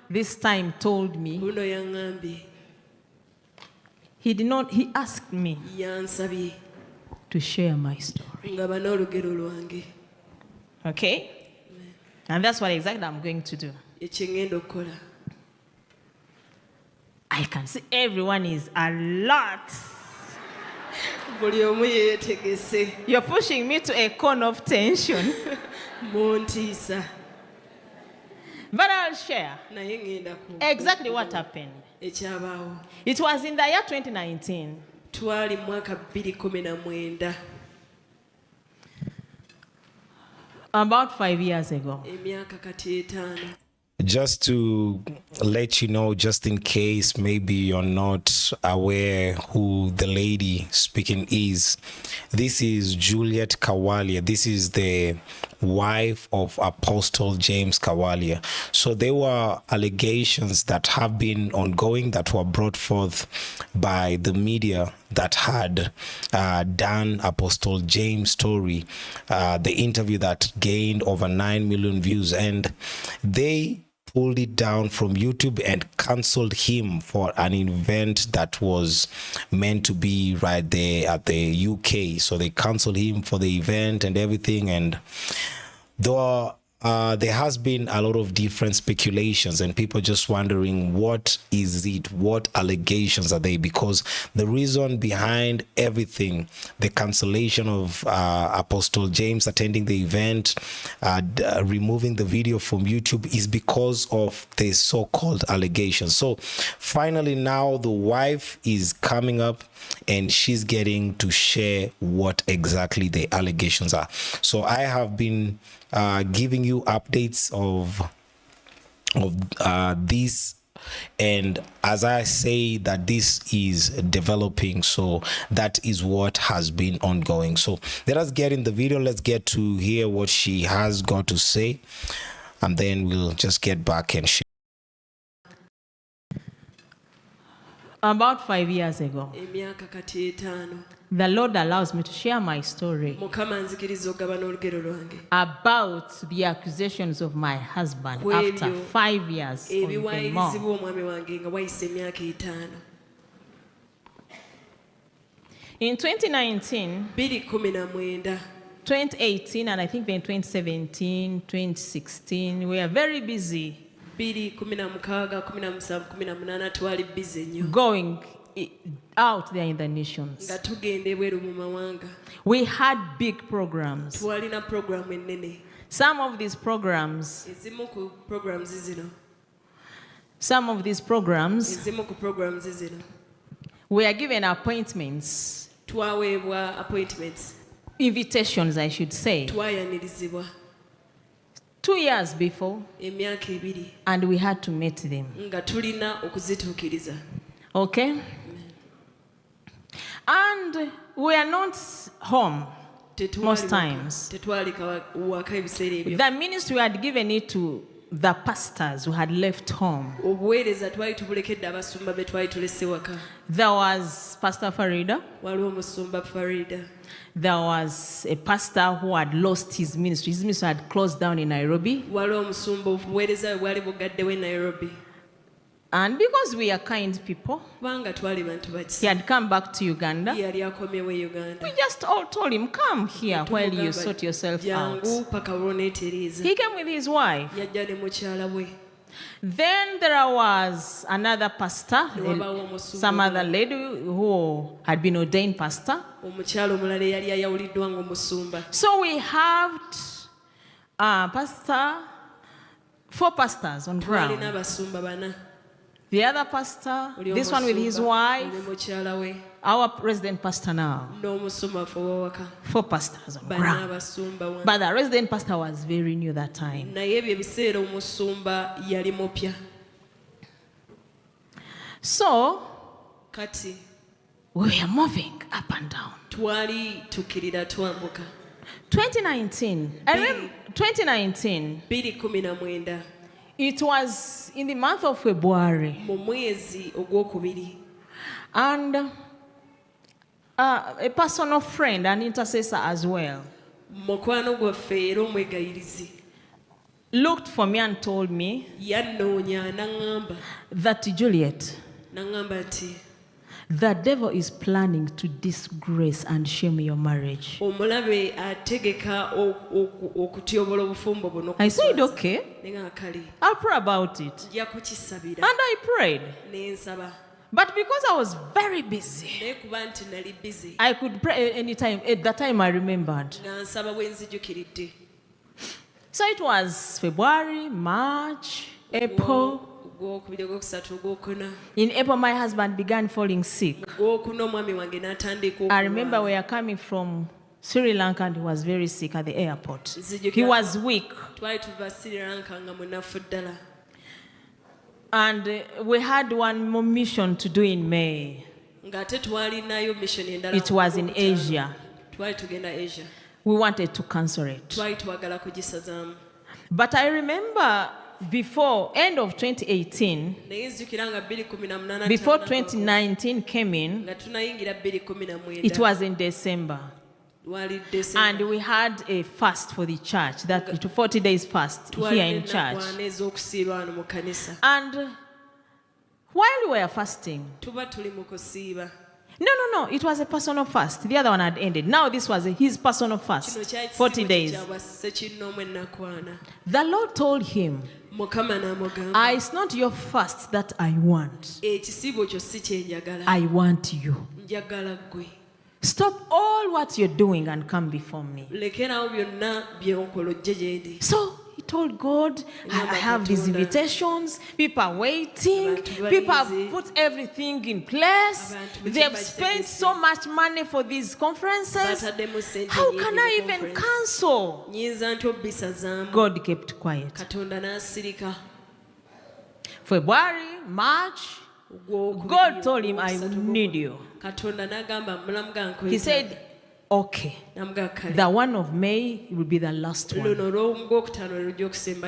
this time told me, he asked me to share my story. Okay? And that's what exactly I'm going to do. I can see everyone is alert. You're pushing me to a corner of tension. But I'll share exactly what happened. It was in the year 2019. About 5 years ago. Just to let you know, just in case maybe you're not aware who the lady speaking is, this is Juliet Kwalya'S. This is the wife of Apostle James Kwalya'S. So there were allegations that have been ongoing that were brought forth by the media that had done Apostle James' story, the interview that gained over 9 million views, and they pulled it down from YouTube and cancelled him for an event that was meant to be right there at the UK. So they cancelled him for the event and everything. And there has been a lot of different speculations and people just wondering, what is it? What allegations are they? Because the reason behind everything, the cancellation of Apostle James attending the event, removing the video from YouTube, is because of the so-called allegations. So finally now the wife is coming up and she's getting to share what exactly the allegations are. So I have been giving you updates of this, and as I say that this is developing, so that is what has been ongoing. So let us get in the video. Let's get to hear what she has got to say, and then we'll just get back and share. About 5 years ago, the Lord allows me to share my story about the accusations of my husband after 5 years on the mall. In 2019, 2018, and I think in 2017, 2016, we are very busy going out there in the nations. We had big programs. Some of these programs we are given appointments, invitations I should say, 2 years before, and we had to meet them. Okay? And we are not home most times. The ministry had given it to the pastors who had left home. There was Pastor Farida. There was a pastor who had lost his ministry. His ministry had closed down in Nairobi. And because we are kind people, he had come back to Uganda. We just all told him, come here while you sort yourself out. He came with his wife. Then there was another pastor, some other lady who had been ordained pastor. So we have 4 pastors on ground. The other pastor, this one with his wife, our resident pastor now. 4 pastors on ground. But the resident pastor was very new that time. So, we were moving up and down. 2019, I remember 2019. It was in the month of February. And a personal friend, an intercessor as well, looked for me and told me that, Juliet, the devil is planning to disgrace and shame your marriage. I said, okay, I'll pray about it. And I prayed. But because I was very busy, I could pray anytime. At that time, I remembered. So it was February, March, April. In April, my husband began falling sick. I remember we were coming from Sri Lanka and he was very sick at the airport. He was weak. And we had one more mission to do in May. It was in Asia. We wanted to cancel it. But I remember before end of 2018, before 2019 came in, it was in December. And we had a fast for the church, that 40 days fast here in church. And while we were fasting, no, it was a personal fast. The other one had ended. Now this was his personal fast, 40 days. The Lord told him, it's not your fast that I want. I want you. Stop all what you're doing and come before me. So he told God, I have these invitations. People are waiting. People have put everything in place. They have spent so much money for these conferences. How can I even cancel? God kept quiet. February, March, God told him, I need you. He said, okay, the one of May will be the last one.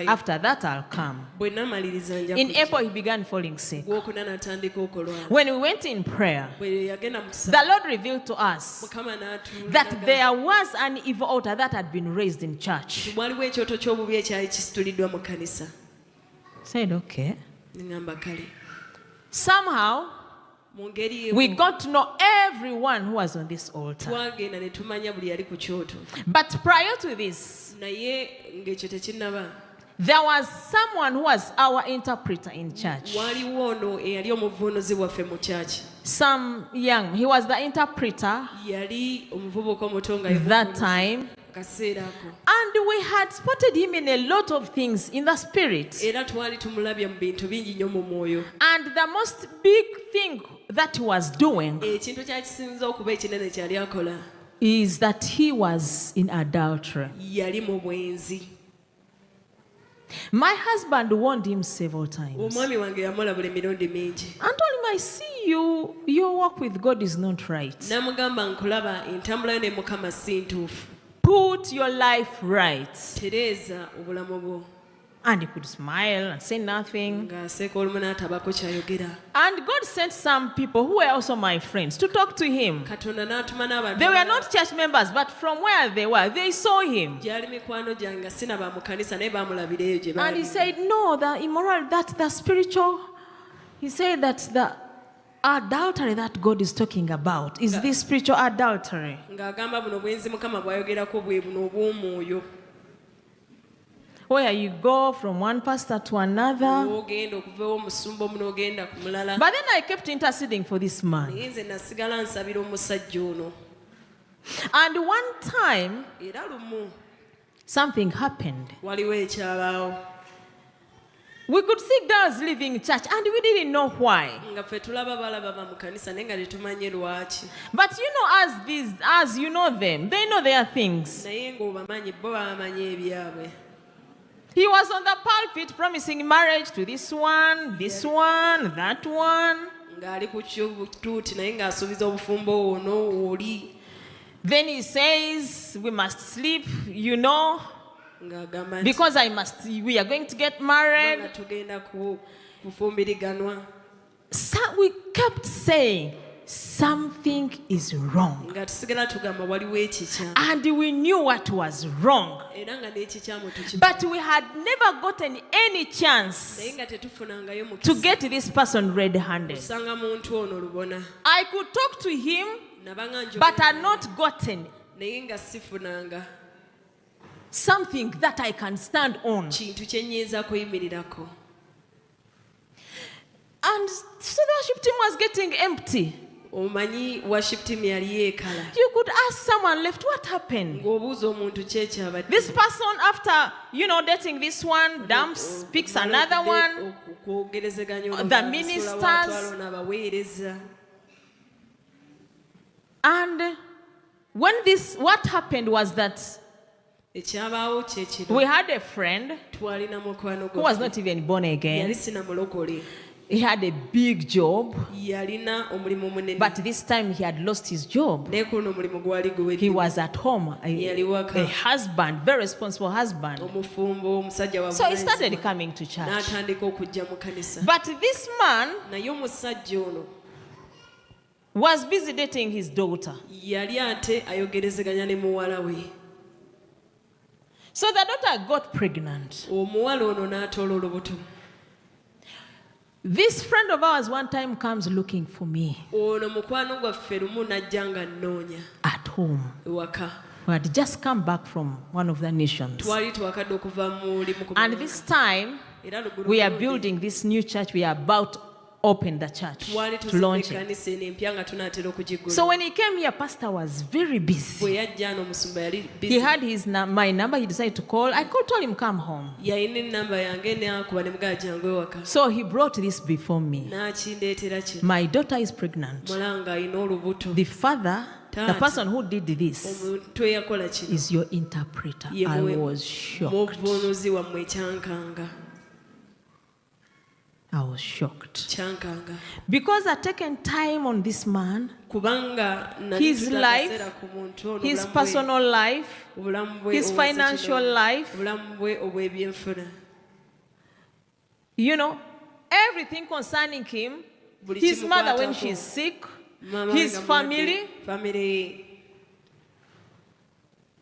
After that, I'll come. In April, he began falling sick. When we went in prayer, the Lord revealed to us that there was an evil altar that had been raised in church. Said, okay. Somehow, we got to know everyone who was on this altar. But prior to this, there was someone who was our interpreter in church. Some young, he was the interpreter that time. And we had spotted him in a lot of things in the spirit. And the most big thing that he was doing is that he was in adultery. My husband warned him several times and told him, I see you, your walk with God is not right. Put your life right. And he could smile and say nothing. And God sent some people who were also my friends to talk to him. They were not church members, but from where they were, they saw him. And he said, no, the immoral, that's the spiritual. He said that the adultery that God is talking about is this spiritual adultery. Where you go from one pastor to another. But then I kept interceding for this man. And one time, something happened. We could see girls leaving church and we didn't know why. But you know, as you know them, they know their things. He was on the pulpit promising marriage to this one, that one. Then he says, we must sleep, you know, because we are going to get married. So we kept saying, something is wrong. And we knew what was wrong. But we had never gotten any chance to get this person red-handed. I could talk to him, but had not gotten something that I can stand on. And so the worship team was getting empty. You could ask someone left, what happened? This person, after, dating this one, dumps, picks another one, the ministers. And what happened was that we had a friend who was not even born again. He had a big job, but this time he had lost his job. He was at home, a husband, very responsible husband. So he started coming to church. But this man was busy dating his daughter. So the daughter got pregnant. This friend of ours one time comes looking for me at home. We had just come back from one of the nations. And this time, we are building this new church. We are about to open the church, to launch it. So when he came here, Pastor was very busy. He had my number. He decided to call. I told him, come home. So he brought this before me. My daughter is pregnant. The father, the person who did this, is your interpreter. I was shocked. I was shocked. Because I'd taken time on this man, his life, his personal life, his financial life. Everything concerning him, his mother when she's sick, his family.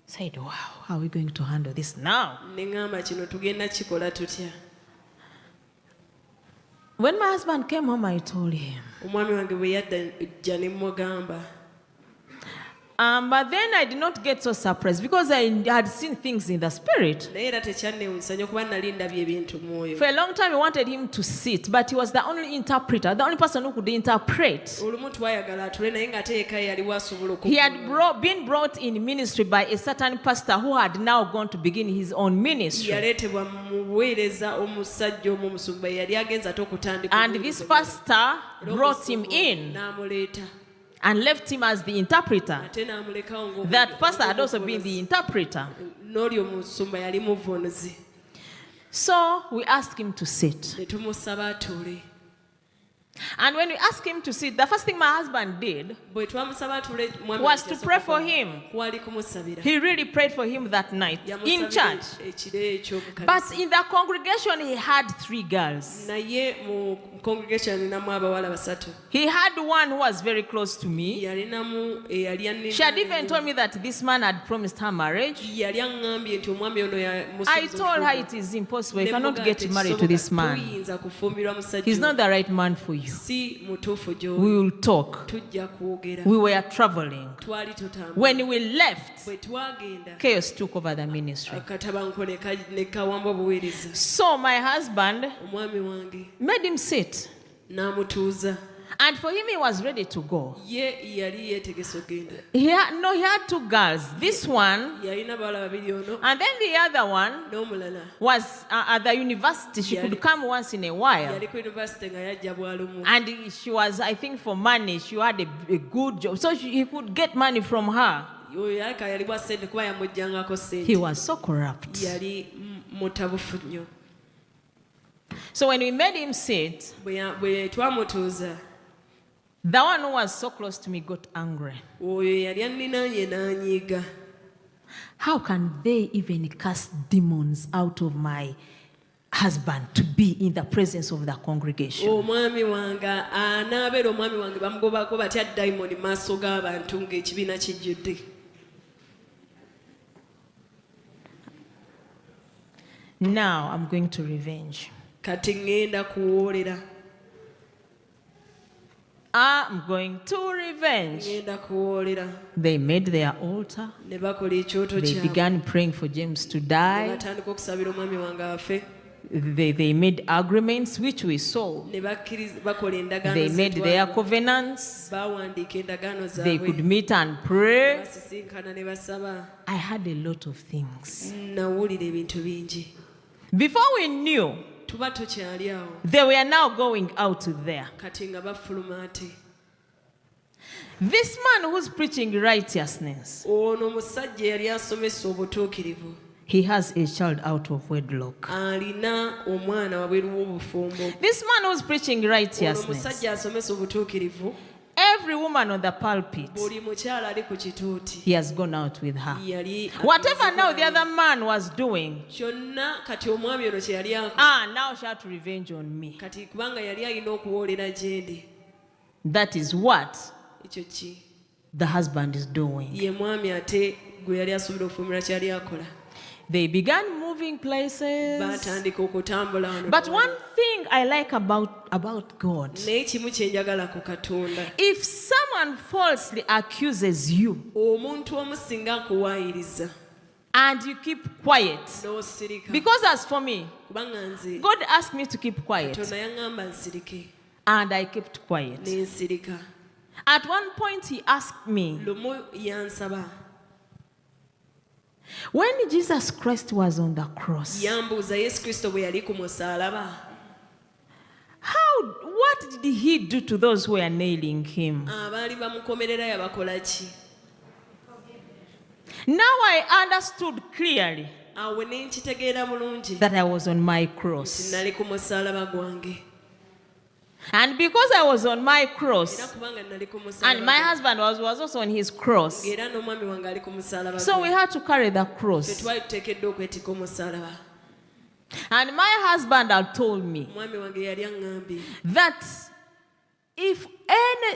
Said, wow, how are we going to handle this now? When my husband came home, I told him. But then I did not get so surprised because I had seen things in the spirit. For a long time, I wanted him to sit, but he was the only interpreter, the only person who could interpret. He had been brought in ministry by a certain pastor who had now gone to begin his own ministry. And this pastor brought him in and left him as the interpreter. That pastor had also been the interpreter. So we asked him to sit. And when we asked him to sit, the first thing my husband did was to pray for him. He really prayed for him that night in church. But in the congregation, he had 3 girls. He had one who was very close to me. She had even told me that this man had promised her marriage. I told her it is impossible. You cannot get married to this man. He's not the right man for you. We will talk. We were traveling. When we left, chaos took over the ministry. So my husband made him sit. And for him, he was ready to go. He had 2 girls. This one, and then the other one was at the university. She could come once in a while. And she was, I think, for money. She had a good job. So he could get money from her. He was so corrupt. So when we made him sit, the one who was so close to me got angry. How can they even cast demons out of my husband to be in the presence of the congregation. Omwami wange anabeera omwami wange bamugobako batya diamond maaso g'abantu ng'ekibiina kijjudde. Now I'm going to revenge. Kati ngenda kuwoolera. I'm going to revenge. Ngenda kuwoolera. They made their altar. Ne bakola ekyoto They kyabwe. began praying for James to die. Ne batandika okusabira omwami wange afe. They made agreements which we saw. Ne bakola endagaano They made their covenants. bawandiika endagaano zaabwe. They could meet and pray. Basisinkana ne basaba. I had a lot of things. Nawulira ebintu bingi. Before we knew, Tuba tokyali awo. they were now going out there. Kati nga bafuluma ate. This man who's preaching righteousness, Ono omusajja yali asomesa obutuukirivu. he has a child out of wedlock. Alina omwana wabweru w'obufumbo. This man who's preaching Ono righteousness, omusajja asomesa obutuukirivu. every woman on the pulpit, Buli mukyala ali ku kituuti. he has gone out with her. Yali Whatever now the other man was doing, kyonna kati omwami ono kye yali akola. now she had to revenge on me. Kati kubanga yali alina okuwoolera gyendi. That is what Ekyo ki? the husband is doing. Ye mwami ate gwe yali asuubira okufuumira kyali akola. They began moving places. Baatandika okutambula wano. But one thing I like about God, Naye kimu kye njagala ku Katonda. if someone falsely accuses you Omuntu omu singa akuwaayiriza and you keep quiet, n'osirika. because as for me, Kubanga nze God asked me to keep quiet, Katonda yaŋŋamba nsirike. and I kept quiet. Ne nsirika. At one point, he asked me, Lumu yansaba. when Jesus Christ was on the cross, Yambuuza Yesu Kristo bwe yali ku musaalaba. what did he do to those who were nailing him? Abaali bamukomerera yabakola ki? Now I understood clearly Awo ne nkitegeera bulungi. that I was on my cross. Nali ku musaalaba gwange. And because I was on my Era cross, kubanga nali ku musaalaba and my husband was also on his cross, ng'era n'omwami wange ali ku musaalaba so we gwe. had to carry the Ffe cross. twali tuteekeddwa okwetika omusaalaba. And my husband had told me Omwami wange yali aŋŋambye. that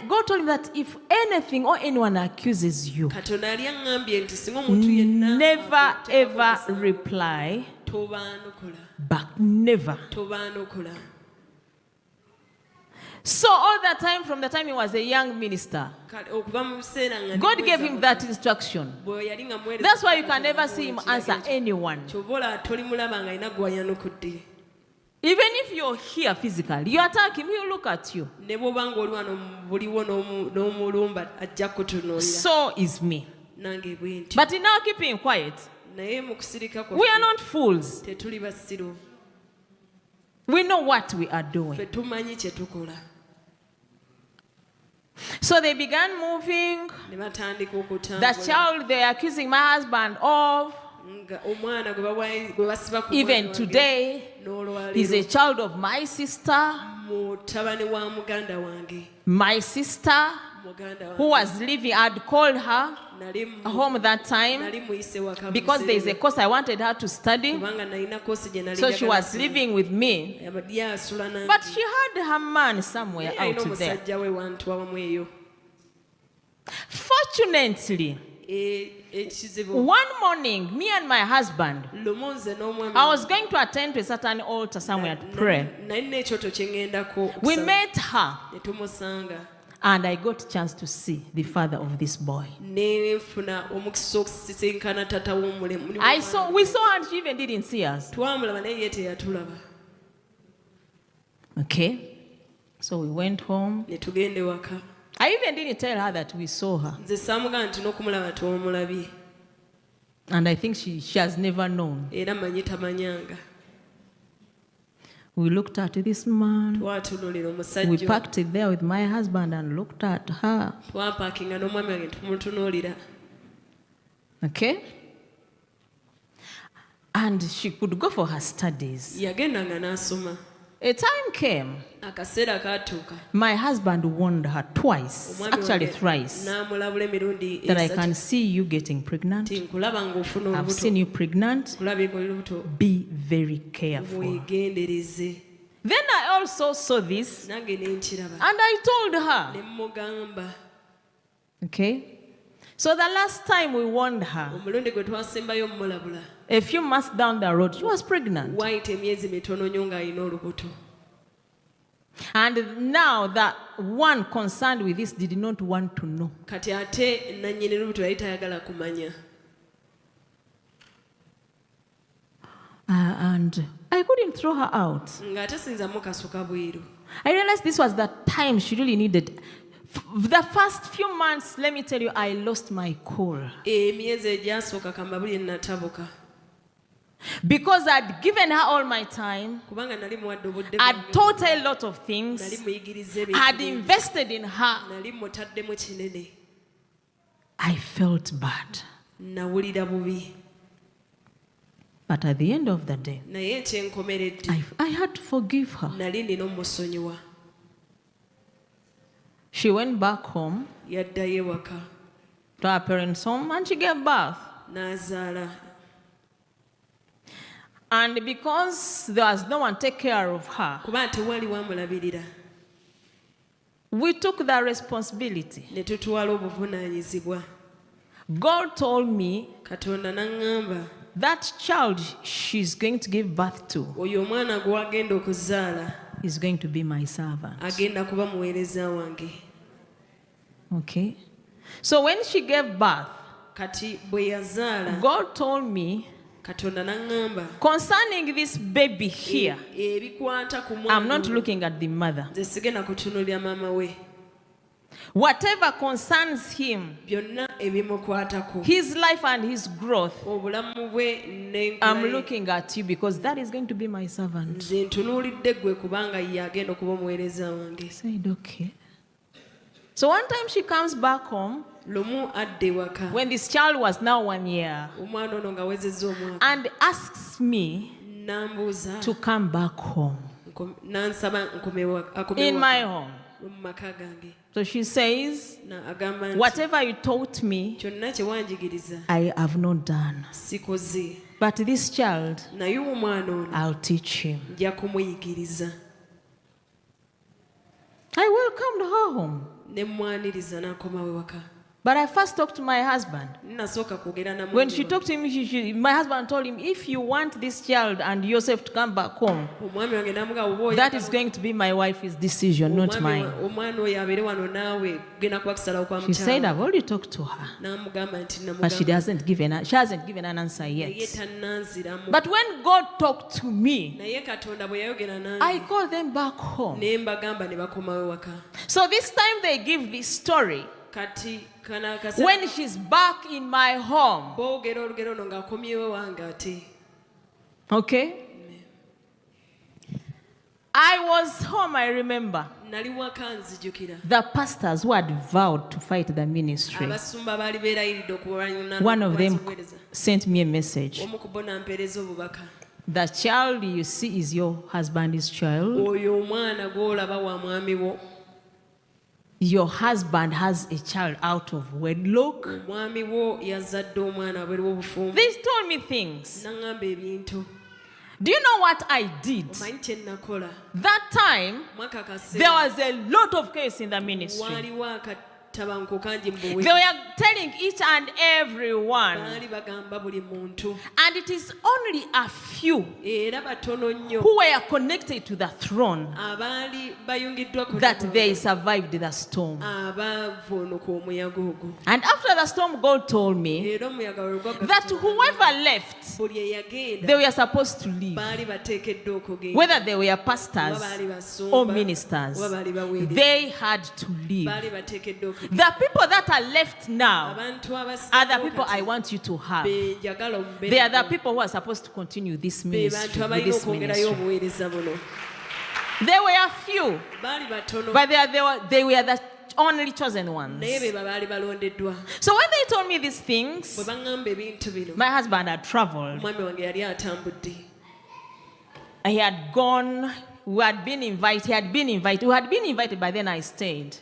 God told him that if anything or anyone accuses you, Katonda yali aŋŋambye nti singa omuntu yenna never ever reply tobaanokola. back. Never. Tobaanokola. So all that time, from the time he was a young minister, Kale okuva mu biseera nga God gave him that instruction. bwe yali nga muweereza. That's why you can never see him answer anyone. Ky'oba olaba tolimulaba ng'alina gwayanukudde. Even if you're here physically, you attack him, he'll look at you. Ne bw'oba ng'oli wano buliwo n'omulumba ajja kutunuulira. So is me. Nange bwe nti. But in our keeping quiet, Naye mu kusirika we are kwaffe not fools. tetuli basiru. We know what we are Ffe doing. tumanyi kye tukola. So they began moving. Ne batandika The okutambula. child they are accusing my husband of, Nga omwana gwe basiba ku even mwana wange, today, is a n'olwaleero child of my sister. mutabani wa muganda wange. My sister, Muganda who wange. was living, I'd called her home that time Nali muyise waka mu because there is a kiseera course I wanted her to study. kubanga nalina koosi gye nali So she njagala was kusoma. living with me. Yabadde asula nange. But she had her man somewhere Yalina out there. omusajja we wantu awamu eyo. Fortunately, Ekizibu one morning, me and my husband, lumu nze n'omwami I was going to attend to a certain altar somewhere to pray. nalina ekyoto kye ŋŋendako We okusaba. met her, Ne tumusanga and I got a chance to see the father of this boy. ne nfuna omukisa okusisinkana tata w'omulemu. We saw her, and she even didn't see us. Twamulaba naye ye teyatulaba. Okay? So we went home. Ne tugenda ewaka. I even didn't tell her that we saw her. Nze saamugamba nti n'okumulaba twomulabye. And I think she has never known. Era manyi tamanyanga. We looked at this man. Twatunuulira We omusajja. parked it there with my husband and looked at her. Twapaakinga n'omwami wange tumutunuulira. Okay? And she could go for her studies. Yagendanga n'asoma. A time came. My husband warned her twice, actually thrice, that I can see you getting pregnant. I've seen you pregnant. Be very careful. Then I also saw this, and I told her. Okay? So the last time we warned her, a few months down the road, she was pregnant. And now that one concerned with this did not want to know. And I couldn't throw her out. I realized this was the time she really needed. The first few months, let me tell you, I lost my cool. Because I'd given her all my time, I'd taught her a lot of things, I'd invested in her. I felt bad. But at the end of the day, I had to forgive her. She went back home to her parents' home and she gave birth. And because there was no one to take care of her, we took the responsibility. God told me that child she's going to give birth to is going to be my servant. Okay? So when she gave birth, God told me concerning this baby here, I'm not looking at the mother. Whatever concerns him, his life and his growth, I'm looking at you because that is going to be my servant. I said, okay. So one time she comes back home, when this child was now 1 year, and asks me to come back home, in my home. So she says, whatever you taught me, I have not done. But this child, I'll teach him. I welcomed her home. But I first talked to my husband. When she talked to him, my husband told him, if you want this child and yourself to come back home, that is going to be my wife's decision, not mine. She said, I've already talked to her. But she hasn't given an answer yet. But when God talked to me, I called them back home. So this time they give this story. When she's back in my home. Okay? I was home, I remember. The pastors who had vowed to fight the ministry, one of them sent me a message. The child you see is your husband's child. Your husband has a child out of wedlock. They told me things. Do you know what I did? That time, there was a lot of chaos in the ministry. They were telling each and everyone, and it is only a few who were connected to the throne that they survived the storm. And after the storm, God told me that whoever left, they were supposed to leave. Whether they were pastors or ministers, they had to leave. The people that are left now are the people I want you to have. They are the people who are supposed to continue this ministry. There were a few, but they were the only chosen ones. So when they told me these things, my husband had traveled. He had gone we had been invited. He had been invited. We had been invited, but then I stayed.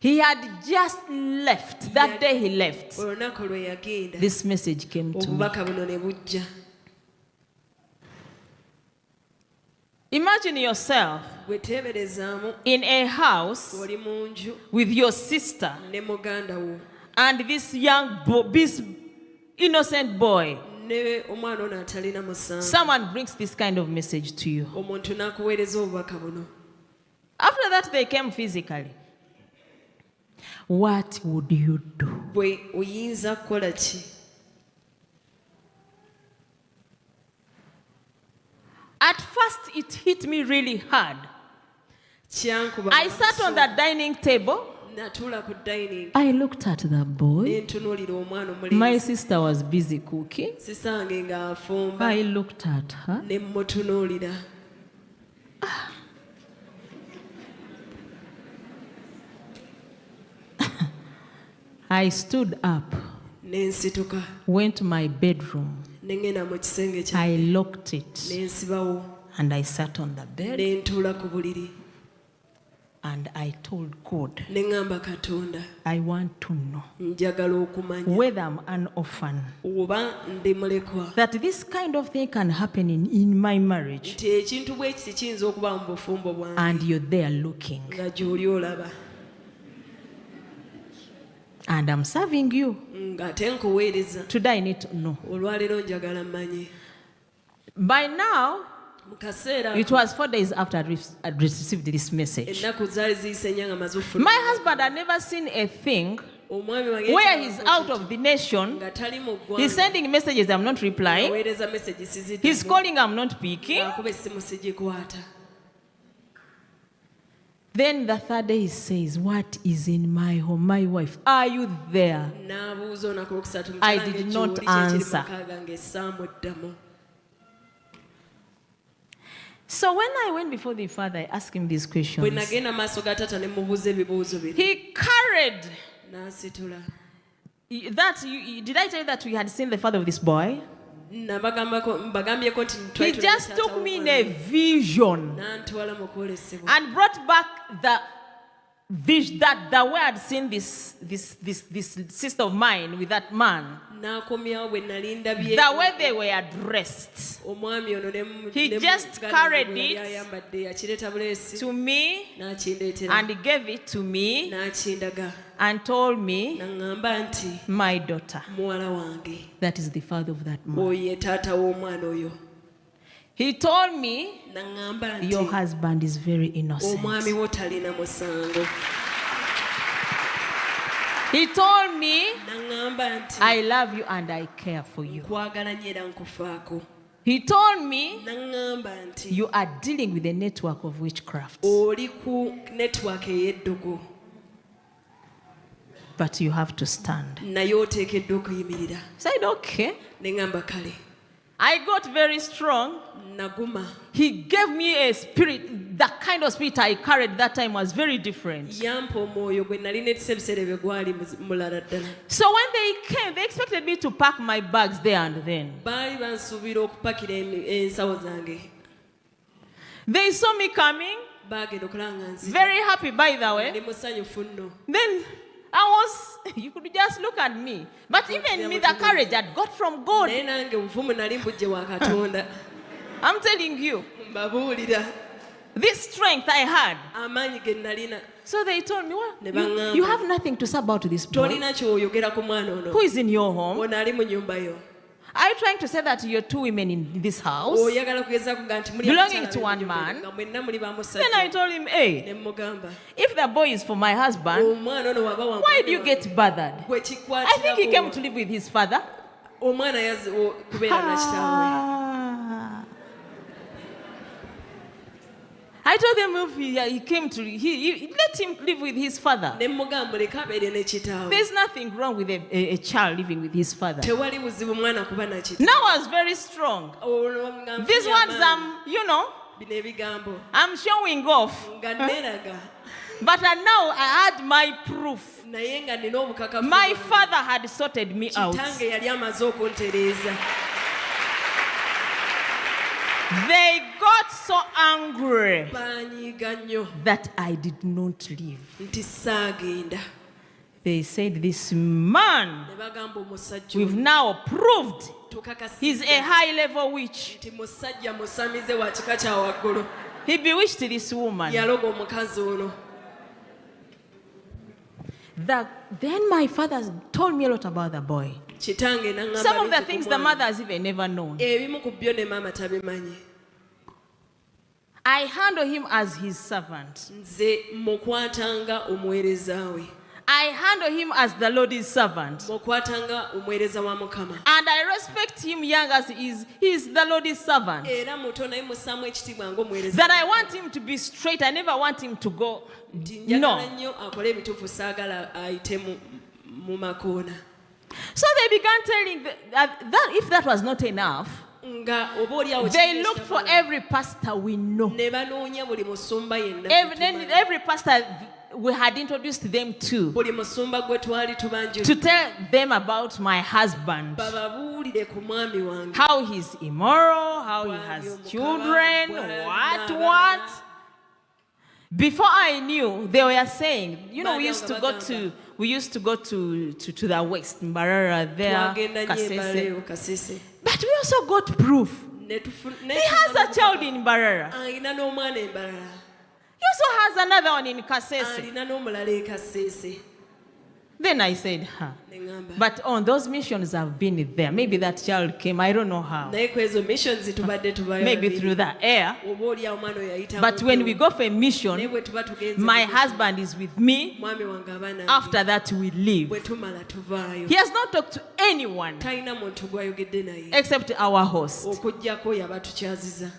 He had just left. That day he left. This message came to me. Imagine yourself in a house with your sister and this this innocent boy. Someone brings this kind of message to you. After that, they came physically. What would you do? At first, it hit me really hard. I sat on the dining table. I looked at the boy. My sister was busy cooking. I looked at her. I stood up, went to my bedroom. I locked it, and I sat on the bed. And I told God, I want to know whether I'm an orphan, that this kind of thing can happen in my marriage, and you're there looking, and I'm serving you. Today I need to know. By now, it was 4 days after I received this message. My husband had never seen a thing where he's out of the nation. He's sending messages, I'm not replying. He's calling, I'm not picking. Then the third day he says, what is in my home? My wife, are you there? I did not answer. So when I went before the Father, I asked him these questions. He carried that. Did I tell you that we had seen the father of this boy? He just took me in a vision and brought back the vision that the way I'd seen this sister of mine with that man. The way they were dressed. He just carried it to me and he gave it to me and told me, my daughter, that is the father of that man. He told me, your husband is very innocent. He told me, I love you and I care for you. He told me, you are dealing with a network of witchcraft. But you have to stand. I said, okay. I got very strong. He gave me a spirit. The kind of spirit I carried that time was very different. So when they came, they expected me to pack my bags there and then. They saw me coming. Very happy, by the way. Then you could just look at me. But even me, the courage I'd got from God. I'm telling you. This strength I had. So they told me, well, you have nothing to say about this boy. Who is in your home? Are you trying to say that you're two women in this house belonging to one man? Then I told him, hey, if the boy is for my husband, why do you get bothered? I think he came to live with his father. I told him if he came to, he let him live with his father. There's nothing wrong with a child living with his father. Now I was very strong. These words, I'm showing off. But now I had my proof. My father had sorted me out. They got so angry baanyiiga nnyo that I did not leave. nti saagenda. They said, this man, Ne bagamba omusajja we've now proved tukakasiza he's a high-level witch. nti musajja musamize wa kika kya waggulu. He bewitched this woman. Yaloga omukazi ono. Then my father told me a lot about the boy. Kitange n'aŋŋamba Some of the bingi ku things the mwana. mother has even never known. Ebimu ku byo ne maama tabimanyi. I handle him as his servant. Nze mukwatanga omuweereza we. I handle him as the Lord's servant. Mukwatanga omuweereza wa Mukama. And I respect him young as he is. He is the Lord's servant. Era muto naye mussaamu ekitiibwa ng'omuweereza. That I want him to be straight. I never want him to go. Nti njagala No. nnyo akole ebituufu saagala ayite mu makoona. So they began telling that if that was not enough, Nga oba oliawo they looked for every pastor we know. ne banoonya buli musumba yenna. Every pastor we had introduced them to Buli musumba gwe twali tubanjula. to tell them about my husband. Bababuulire ku mwami wange. How he's immoral, how he has children, what. Before I knew, they were saying, you know, we used to go to the west, Mbarara there, Twagenda nnyo Kasese. Kasese. But we also got proof. He has a child in Mbarara. Alina n'omwana e Mbarara. He also has another one in Kasese. Alina n'omulala e Kasese. Then I said, Ne ŋŋamba. but on those missions I've been there. Maybe that child came, I don't know how. Naye ku ezo missions tubadde tubayo. Maybe through the air. Oba oliawo omwana oyo yayita But mu when ggulu. we go for a Naye mission, bwe tuba tugenze my mu husband is with me. mwami wange abaana After that, we leave. bwe tumala tuvaayo. He has not talked to anyone Talina muntu gw'ayogedde naye. except our host. Okuggyako yaba tukyaziza.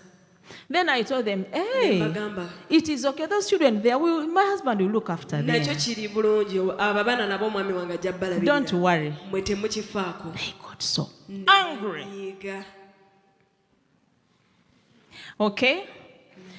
Then I told them, hey, Bagamba. it is okay. Those children there, my husband will look after them. Nakyo kiri bulungi. Abo abaana nabo omwami wange ajja balabirira. Don't worry. Mmwe temukifaako. They got so angry. Banyiiga. Okay?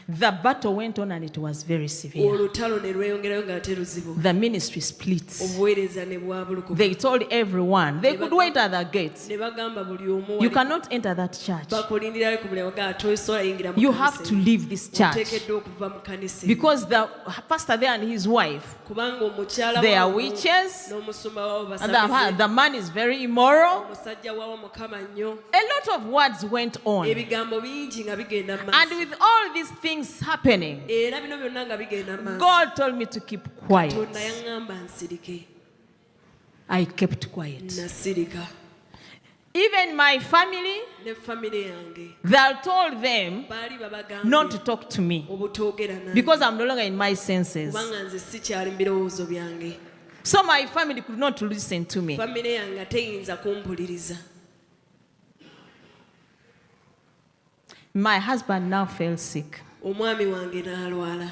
The battle went on and it was very severe. Olutalo ne lweyongerayo ng'ate luzibu. The ministry split. Obuweereza ne bwabulukuka. They told everyone they could wait at the gate. Ne bagamba buli omu You wali cannot enter that church. bakulindirayo ku buli waga tosobola yingira mu You kanisa have to eyo. leave this church. Oteekeddwa okuva mu kanisa eyo. Because the pastor there and his wife, Kubanga omukyala they are waabo witches, n'omusumba waabo and basamize. the man is very immoral. Omusajja waabo mukama nnyo. A lot of words went on. Ebigambo bingi nga bigenda mu And maaso. with all these things happening, Era bino byonna nga bigenda mu maaso. God told me to keep quiet. Katonda yaŋŋamba nsirike. I kept quiet. Nasirika. Even my family, Ne famire yange. they told them Baali babagambye. not to talk to me Obutoogera nange. because I'm no longer in my senses. Kubanga nze sikyali mu birowoozo byange. So my family could not listen to me. Famire yange teyinza kumpuliriza. My husband now fell sick. Omwami wange n'alwala.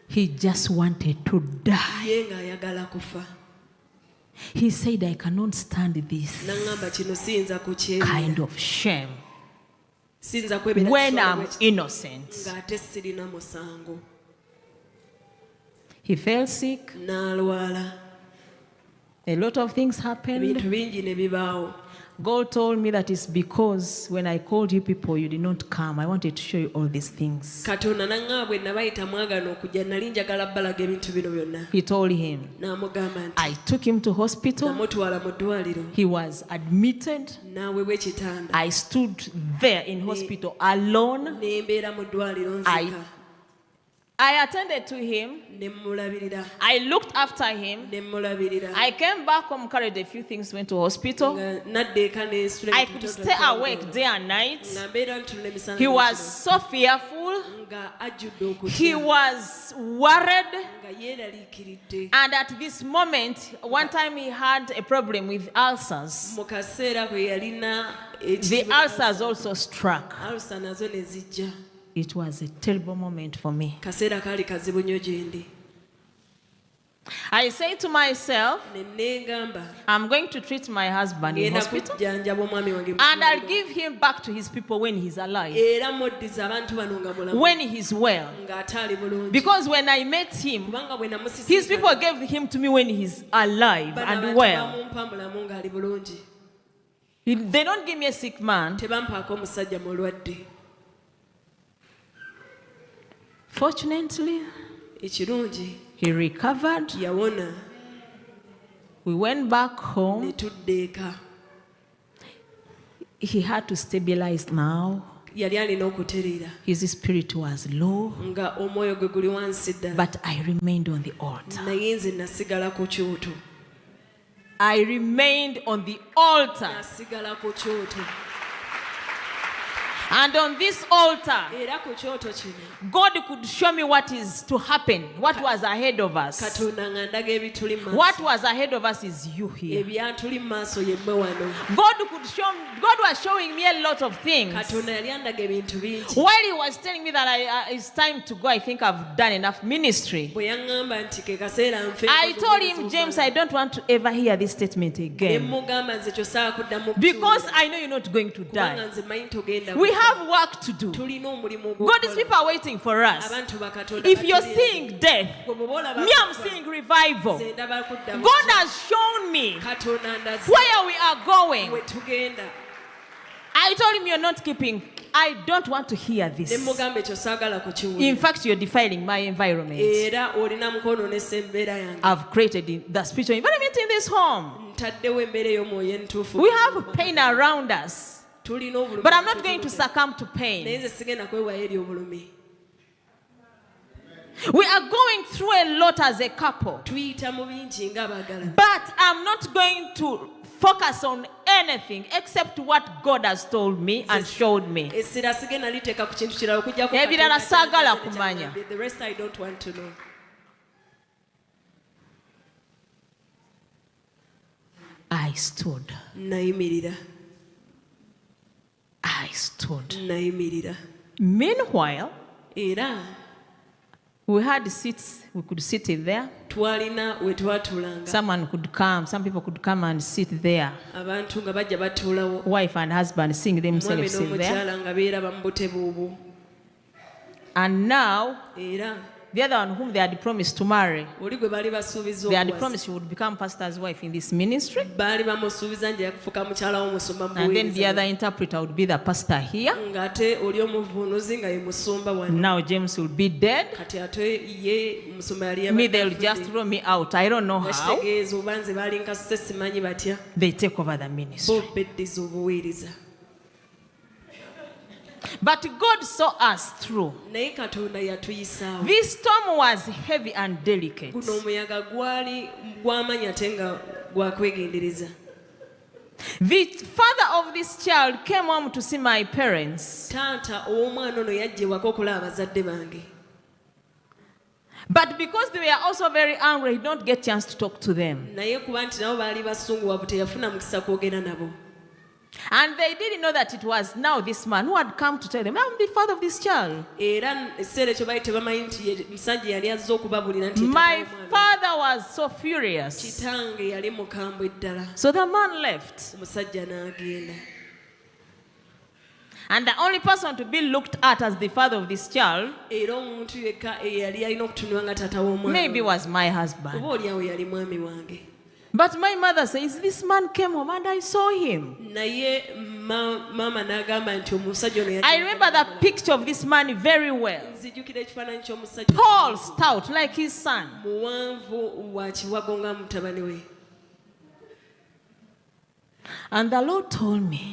He just wanted to die. Ye ng'ayagala kufa. He said, I cannot stand this N'aŋŋamba kino siyinza kukyerera. kind of shame Siyinza kwebeera when kisolo I'm bwe kiti innocent. ng'ate sirina musango. He fell sick. N'alwala. A lot of things happened. Ebintu bingi ne bibaawo. God told me that it's because when I called you people, you did not come. I wanted to show you all these things. Katonda n'aŋŋamba bwe nabayita mwagaana okujja nali njagala balaga ebintu bino byonna. He told him. N'amugamba nti I took him to hospital. namutwala mu ddwaliro. He was admitted. N'aweebwa ekitanda. I stood there in hospital alone. Ne mbeera mu ddwaliro I nzika. I attended to him. Ne mulabirira. I looked after him. Ne mulabirira. I came back home, carried a few things, went to hospital. Nga nadda eka n'ensula I could stay awake day and night. Nga mbeera ntulula emisana He was n'ekiro. so fearful. Nga ajjudde okutya. He was worried. Nga yeeraliikiridde. And at this moment, one time he had a problem with ulcers. Mu kaseera kwe yalina The ulcers also struck. alusa nazo ne zijja. It was a terrible moment for me. Kaseera kaali kazibu nnyo gye ndi. I say to myself, Ne neegamba I'm going to treat my husband in ngenda hospital kujjanjaba omwami wange mu and I'll ddwaliro. give him back to his people when he's alive, Era moddiza abantu bano nga mulamu. when he's well. Ng'ate ali bulungi. Because when I met him, Kubanga bwe namusisinkana, his people gave him to me when he's alive bano and abantu well. bamumpa mulamu ng'ali bulungi. They don't give me a sick man. Tebampaako omusajja mulwadde. Fortunately, he recovered. We went back home. He had to stabilize now. His spirit was low, but I remained on the altar. I remained on the altar. And on this altar, God could show me what is to happen, what was ahead of us. What was ahead of us is you here. God was showing me a lot of things. While he was telling me that it's time to go, I think I've done enough ministry. I told him, James, I don't want to ever hear this statement again. Because I know you're not going to die. We have work to do. God's people are waiting for us. If you're seeing death, me, I'm seeing revival. God has shown me where we are going. I told him, you're not keeping. I don't want to hear this. In fact, you're defiling my environment. I've created the spiritual environment in this home. We have pain around us. But I'm not going to succumb to pain. We are going through a lot as a couple. But I'm not going to focus on anything except what God has told me and showed me. The rest I don't want to know. I stood. I stood. Meanwhile, we had seats, we could sit there. Someone could come, some people could come and sit there. Wife and husband seeing themselves sit there. And now, the other one whom they had promised to marry, they had promised she would become pastor's wife in this ministry. And then the other interpreter would be the pastor here. Now James will be dead. Me, they'll just throw me out. I don't know how. They take over the ministry. But God saw us through. This storm was heavy and delicate. The father of this child came home to see my parents. But because they were also very angry, he did not get a chance to talk to them. And they didn't know that it was now this man who had come to tell them, I'm the father of this child. My father was so furious. So the man left. And the only person to be looked at as the father of this child maybe was my husband. But my mother says, this man came home and I saw him. I remember the picture of this man very well. Tall, stout, like his son. And the Lord told me,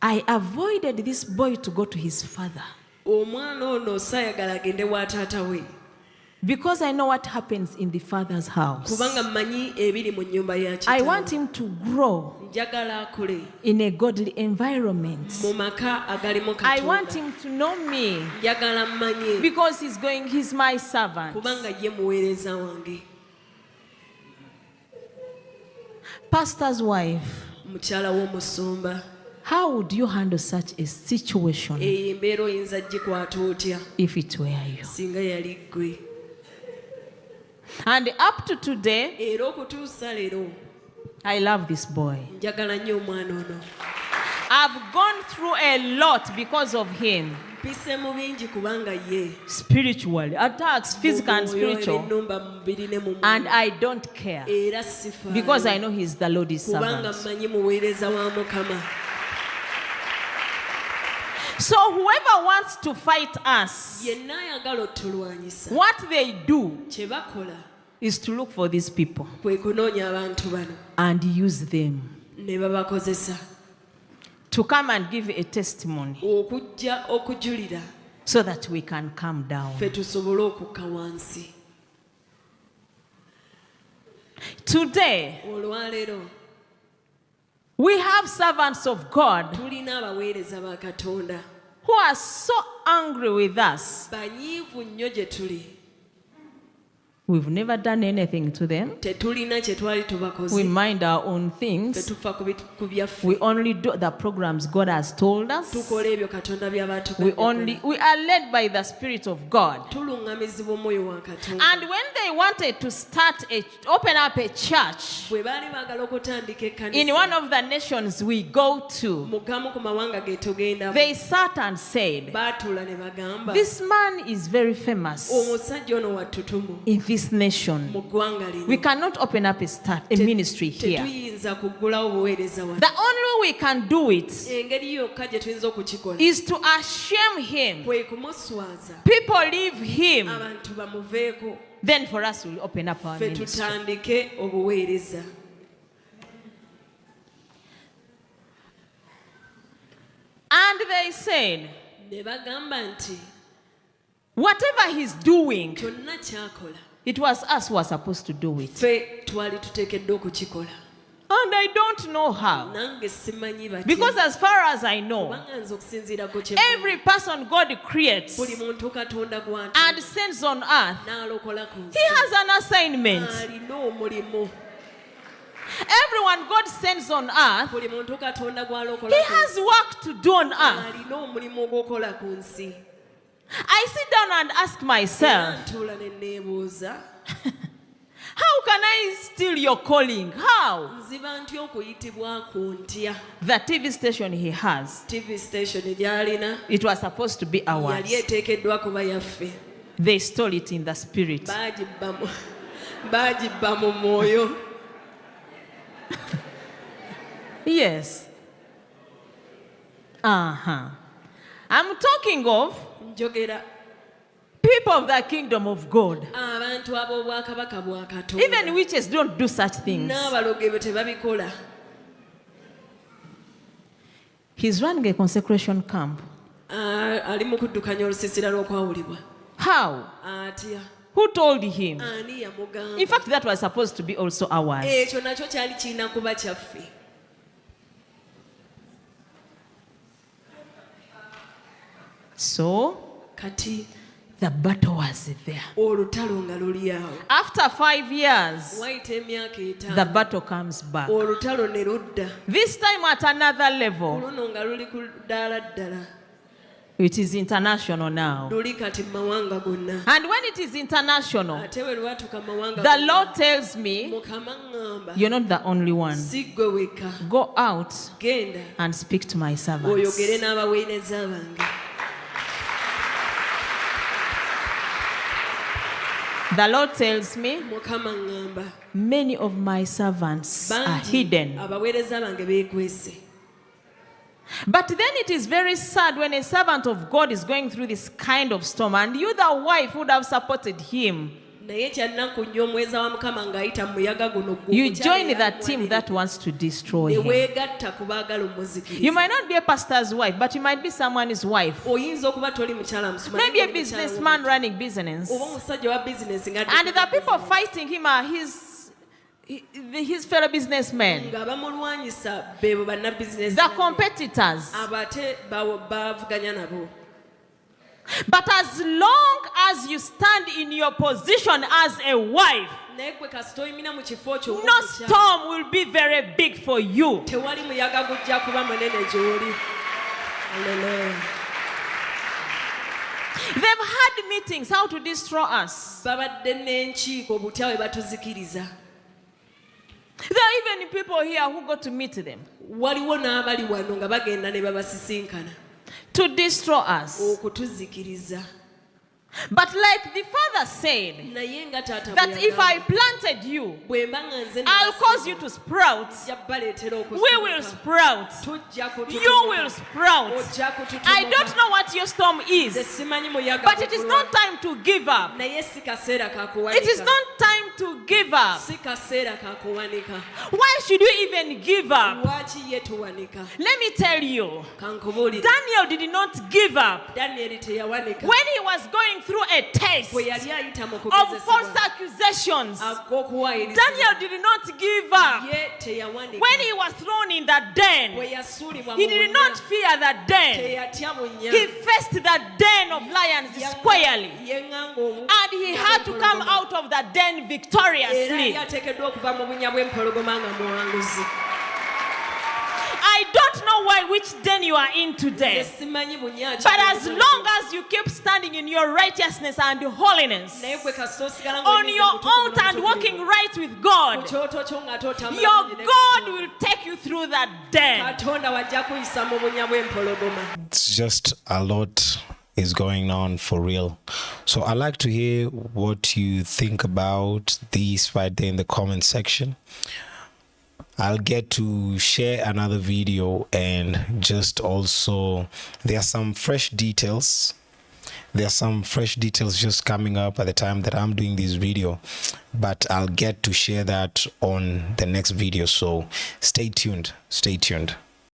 I avoided this boy to go to his father. Because I know what happens in the father's house. I want him to grow in a godly environment. I want him to know me because he's my servant. Pastor's wife, how would you handle such a situation if it were you? And up to today, I love this boy. I've gone through a lot because of him. Spiritually, attacks, physical and spiritual. And I don't care because I know he's the Lord's servant. So whoever wants to fight us, what they do is to look for these people and use them to come and give a testimony so that we can calm down. Today, we have servants of God who are so angry with us. We've never done anything to them. We mind our own things. We only do the programs God has told us. We are led by the Spirit of God. And when they wanted to open up a church in one of the nations we go to, they sat and said, this man is very famous in this nation. We cannot open up a ministry here. The only way we can do it is to ashame him. People leave him. Then for us we'll open up our ministry. And they said, whatever he's doing, it was us who are supposed to do it. And I don't know how. Because as far as I know, every person God creates and sends on earth, he has an assignment. Everyone God sends on earth, he has work to do on earth. I sit down and ask myself, how can I steal your calling? How? The TV station he has, it was supposed to be ours. They stole it in the spirit. Yes. I'm talking of people of the kingdom of God. Even witches don't do such things. He's running a consecration camp. How? Who told him? In fact, that was supposed to be also ours. So, the battle was there. After 5 years, the battle comes back. This time at another level. It is international now. And when it is international, the Lord tells me, you're not the only one. Go out and speak to my servants. The Lord tells me, many of my servants are hidden. But then it is very sad when a servant of God is going through this kind of storm and you, the wife, would have supported him. You join the team that wants to destroy him. You might not be a pastor's wife, but you might be someone's wife. Maybe a businessman running business. And the people fighting him are his fellow businessmen. The competitors. But as long as you stand in your position as a wife, no storm will be very big for you. They've had meetings how to destroy us. There are even people here who go to meet them to destroy us. But like the father said, that if I planted you, I'll cause you to sprout. We will sprout. You will sprout. I don't know what your storm is, but it is not time to give up. It is not time to give up. Why should you even give up? Let me tell you, Daniel did not give up. When he was going through a test of false accusations, Daniel did not give up. When he was thrown in the den, he did not fear the den. He faced the den of lions squarely, and he had to come out of the den victoriously. I don't know which den you are in today, but as long as you keep standing in your righteousness and holiness, on your altar and walking right with God, your God will take you through that den. It's just a lot is going on for real. So I'd like to hear what you think about these right there in the comment section. I'll get to share another video, and just also there are some fresh details. There are some fresh details just coming up at the time that I'm doing this video, but I'll get to share that on the next video. So stay tuned. Stay tuned.